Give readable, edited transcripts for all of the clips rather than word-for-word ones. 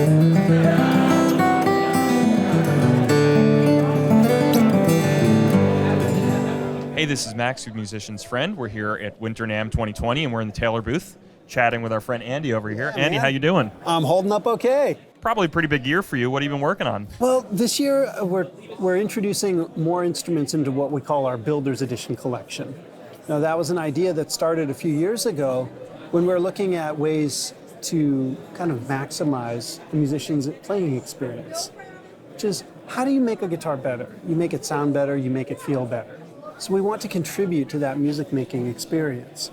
Hey, this is Max, your musician's friend. We're here at Winter NAMM 2020, and we're in the Taylor booth, chatting with our friend Andy over here. Yeah, Andy, man. how you doing? I'm holding up okay. Probably a pretty big year for you. What have you been working on? Well, this year we're introducing more instruments into what we call our Builder's Edition collection. Now, that was an idea that started a few years ago when we were looking at ways to kind of maximize a musician's playing experience, which is, how do you make a guitar better? You make it sound better, you make it feel better. So we want to contribute to that music-making experience.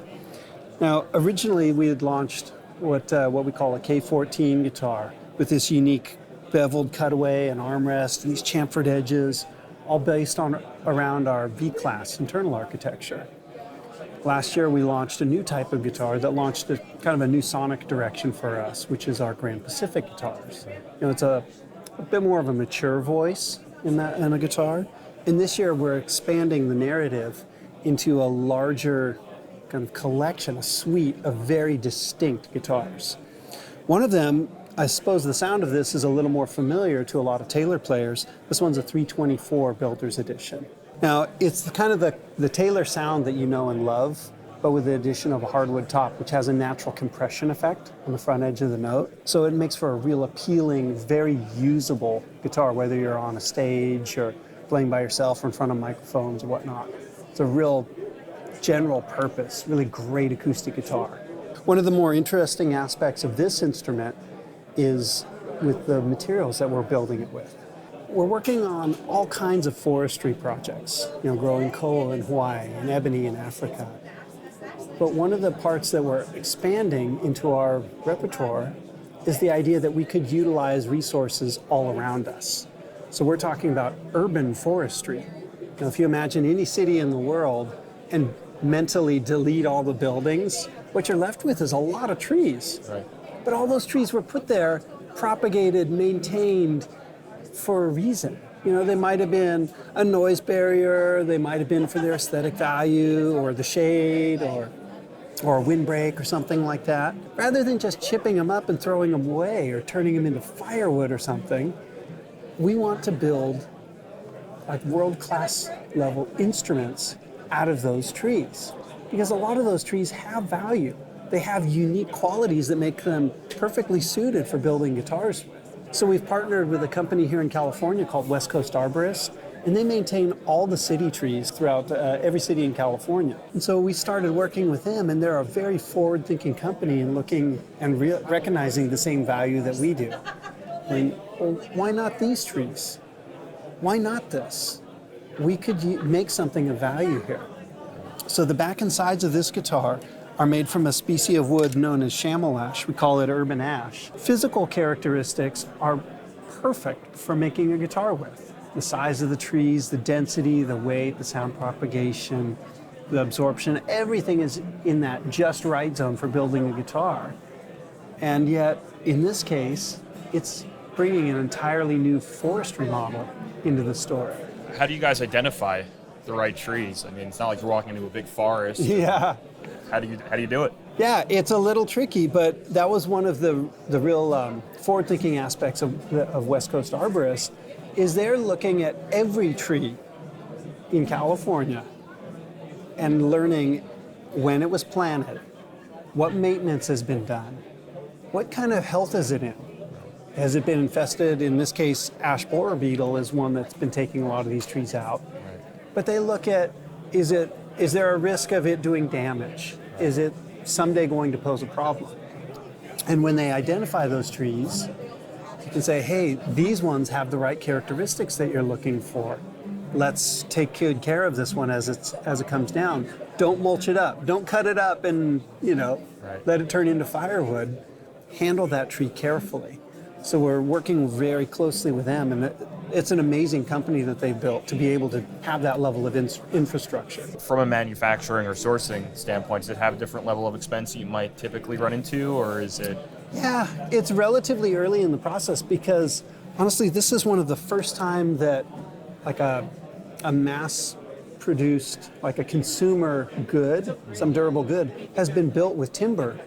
Now, originally we had launched what we call a K14 guitar with this unique beveled cutaway and armrest and these chamfered edges, all based around our V-Class internal architecture. Last year we launched a new type of guitar that launched kind of a new sonic direction for us, which is our Grand Pacific guitars. You know, it's a bit more of a mature voice in a guitar. And this year we're expanding the narrative into a larger kind of collection, a suite of very distinct guitars. One of them, I suppose the sound of this is a little more familiar to a lot of Taylor players. This one's a 324 Builder's Edition. Now, it's kind of the Taylor sound that you know and love, but with the addition of a hardwood top, which has a natural compression effect on the front edge of the note. So it makes for a real appealing, very usable guitar, whether you're on a stage or playing by yourself or in front of microphones or whatnot. It's a real general purpose, really great acoustic guitar. One of the more interesting aspects of this instrument is with the materials that we're building it with. We're working on all kinds of forestry projects, you know, growing coal in Hawaii and ebony in Africa. But one of the parts that we're expanding into our repertoire is the idea that we could utilize resources all around us. So we're talking about urban forestry. Now, if you imagine any city in the world and mentally delete all the buildings, what you're left with is a lot of trees. Right. But all those trees were put there, propagated, maintained for a reason. You know, they might have been a noise barrier, they might have been for their aesthetic value or the shade or a windbreak or something like that. Rather than just chipping them up and throwing them away or turning them into firewood or something, we want to build like world-class level instruments out of those trees. Because a lot of those trees have value. They have unique qualities that make them perfectly suited for building guitars with. So we've partnered with a company here in California called West Coast Arborist, and they maintain all the city trees throughout every city in California. And so we started working with them, and they're a very forward-thinking company and looking and recognizing the same value that we do. And, well, why not these trees? Why not this? We could make something of value here. So the back and sides of this guitar are made from a species of wood known as Shamel Ash. We call it urban ash. Physical characteristics are perfect for making a guitar with. The size of the trees, the density, the weight, the sound propagation, the absorption, everything is in that just right zone for building a guitar. And yet, in this case, it's bringing an entirely new forestry model into the store. How do you guys identify the right trees? I mean, it's not like you're walking into a big forest. Yeah. How do you do it? Yeah, it's a little tricky, but that was one of the real forward-thinking aspects of West Coast Arborist, is they're looking at every tree in California and learning when it was planted, what maintenance has been done, what kind of health is it in. Has it been infested? In this case, ash borer beetle is one that's been taking a lot of these trees out. Right. But they look at, is there a risk of it doing damage? Is it someday going to pose a problem? And when they identify those trees, you can say, hey, these ones have the right characteristics that you're looking for. Let's take good care of this one as it comes down. Don't mulch it up. Don't cut it up and, right, let it turn into firewood. Handle that tree carefully. So we're working very closely with them, and it's an amazing company that they've built to be able to have that level of infrastructure. From a manufacturing or sourcing standpoint, does it have a different level of expense that you might typically run into, or is it? Yeah, it's relatively early in the process because, honestly, this is one of the first time that like a mass-produced, like a consumer good, some durable good, has been built with timber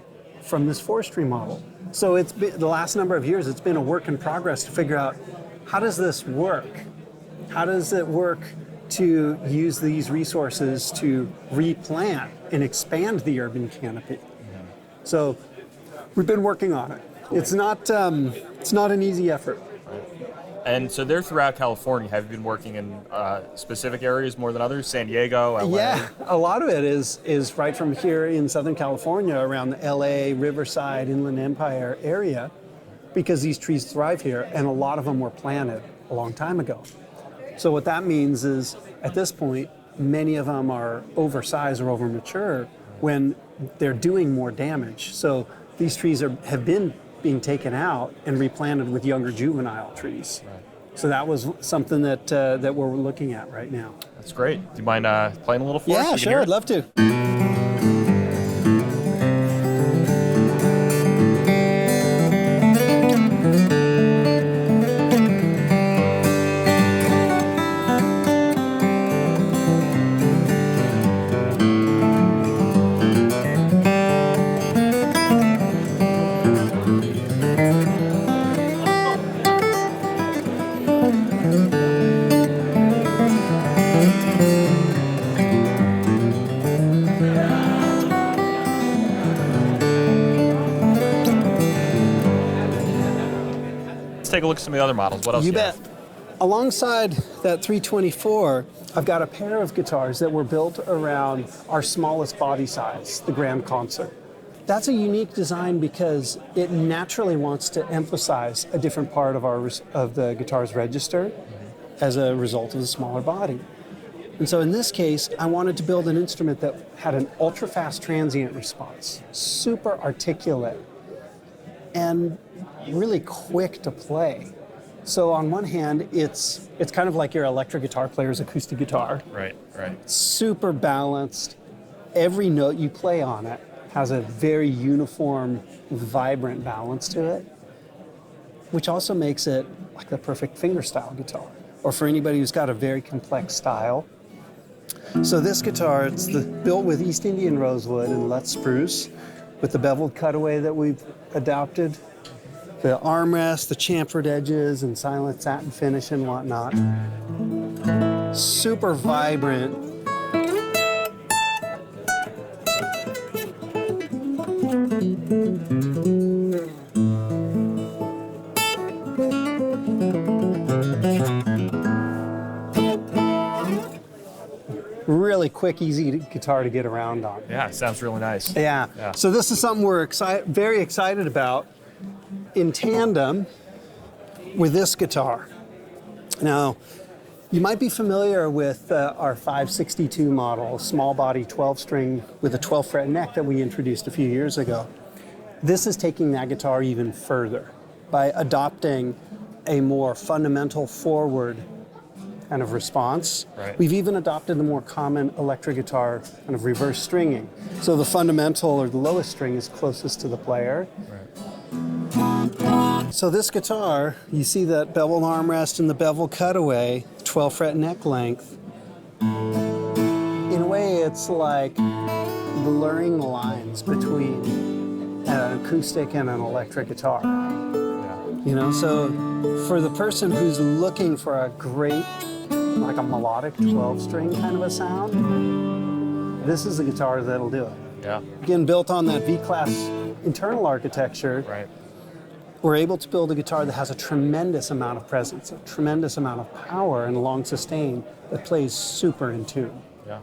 from this forestry model. So it's been, the last number of years, it's been a work in progress to figure out, how does this work? How does it work to use these resources to replant and expand the urban canopy? So we've been working on it. It's not an easy effort. And so they're throughout California. Have you been working in specific areas more than others? San Diego, LA? Yeah, a lot of it is right from here in Southern California, around the LA, Riverside, Inland Empire area, because these trees thrive here, and a lot of them were planted a long time ago. So what that means is, at this point, many of them are oversized or over mature when they're doing more damage. So these trees have been being taken out and replanted with younger juvenile trees. Right. So that was something that we're looking at right now. That's great. Do you mind playing a little for us? Yeah, sure, I'd love to. Take a look at some of the other models. What else? You do bet. have? Alongside that 324, I've got a pair of guitars that were built around our smallest body size, the Grand Concert. That's a unique design because it naturally wants to emphasize a different part of the guitar's register as a result of the smaller body. And so in this case, I wanted to build an instrument that had an ultra-fast transient response, super articulate, and really quick to play. So on one hand, it's kind of like your electric guitar player's acoustic guitar. Right. Super balanced. Every note you play on it has a very uniform, vibrant balance to it, which also makes it like the perfect fingerstyle guitar, or for anybody who's got a very complex style. So this guitar, it's built with East Indian rosewood and Lutz spruce, with the beveled cutaway that we've adopted, the armrest, the chamfered edges, and silent satin finish and whatnot. Super vibrant. Really quick, easy guitar to get around on. Yeah, it sounds really nice. Yeah. So this is something we're very excited about, in tandem with this guitar. Now, you might be familiar with our 562 model, small body 12 string with a 12 fret neck that we introduced a few years ago. This is taking that guitar even further by adopting a more fundamental forward kind of response. Right. We've even adopted the more common electric guitar kind of reverse stringing. So the fundamental or the lowest string is closest to the player. Right. So this guitar, you see that beveled armrest and the bevel cutaway, 12 fret neck length. In a way, it's like blurring the lines between an acoustic and an electric guitar. You know, so for the person who's looking for a great, like a melodic 12 string kind of a sound, this is a guitar that'll do it. Yeah. Again, built on that V-Class internal architecture, Right. we're able to build a guitar that has a tremendous amount of presence, a tremendous amount of power and long sustain that plays super in tune. Yeah.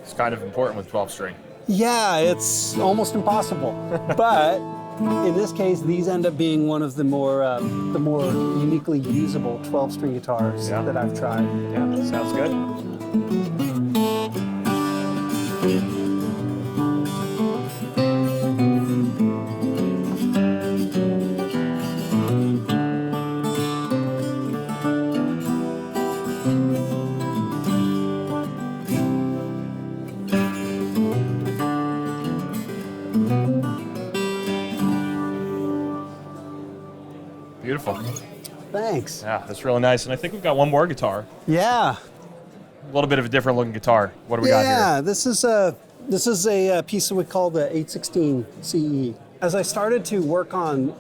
It's kind of important with 12 string. Yeah, it's almost impossible. But in this case, these end up being one of the more uniquely usable 12 string guitars that I've tried. Yeah, sounds good. Beautiful. Thanks. Yeah, that's really nice. And I think we've got one more guitar. Yeah. A little bit of a different looking guitar. What do we got here? Yeah, this is a piece that we call the 816 CE. As I started to work on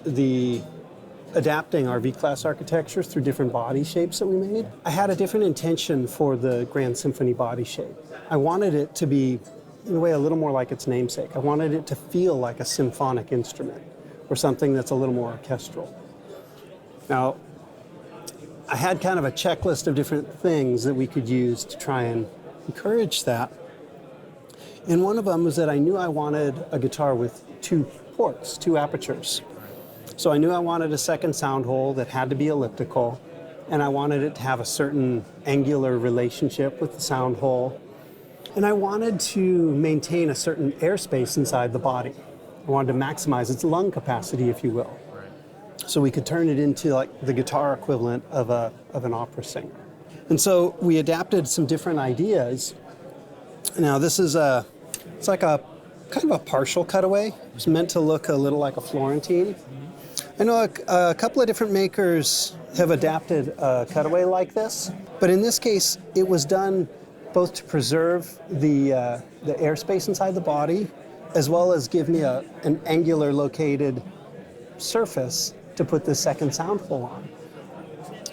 adapting our V-Class architecture through different body shapes that we made, I had a different intention for the Grand Symphony body shape. I wanted it to be, in a way, a little more like its namesake. I wanted it to feel like a symphonic instrument or something that's a little more orchestral. Now, I had kind of a checklist of different things that we could use to try and encourage that. And one of them was that I knew I wanted a guitar with two ports, two apertures. So I knew I wanted a second sound hole that had to be elliptical, and I wanted it to have a certain angular relationship with the sound hole. And I wanted to maintain a certain airspace inside the body. I wanted to maximize its lung capacity, if you will. So we could turn it into like the guitar equivalent of an opera singer. And so we adapted some different ideas. Now this is it's like a kind of a partial cutaway. It's meant to look a little like a Florentine. I know a couple of different makers have adapted a cutaway like this, but in this case, it was done both to preserve the airspace inside the body, as well as give me an angular located surface to put this second sound hole on.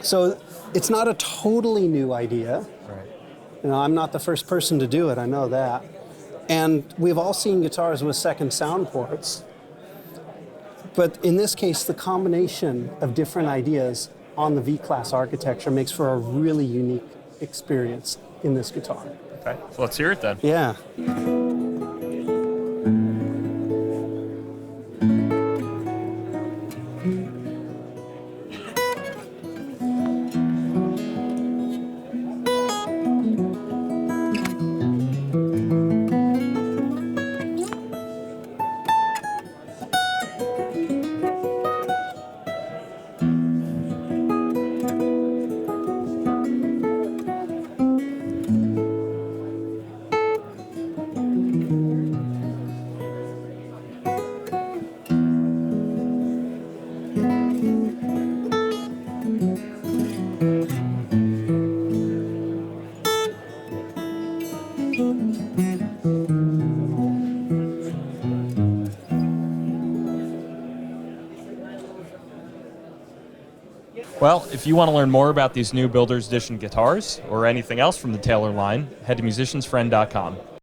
So it's not a totally new idea. Right. You know, I'm not the first person to do it, I know that. And we've all seen guitars with second sound ports. But in this case, the combination of different ideas on the V-Class architecture makes for a really unique experience in this guitar. Okay, so let's hear it then. Yeah. Well, if you want to learn more about these new Builder's Edition guitars or anything else from the Taylor line, head to musiciansfriend.com.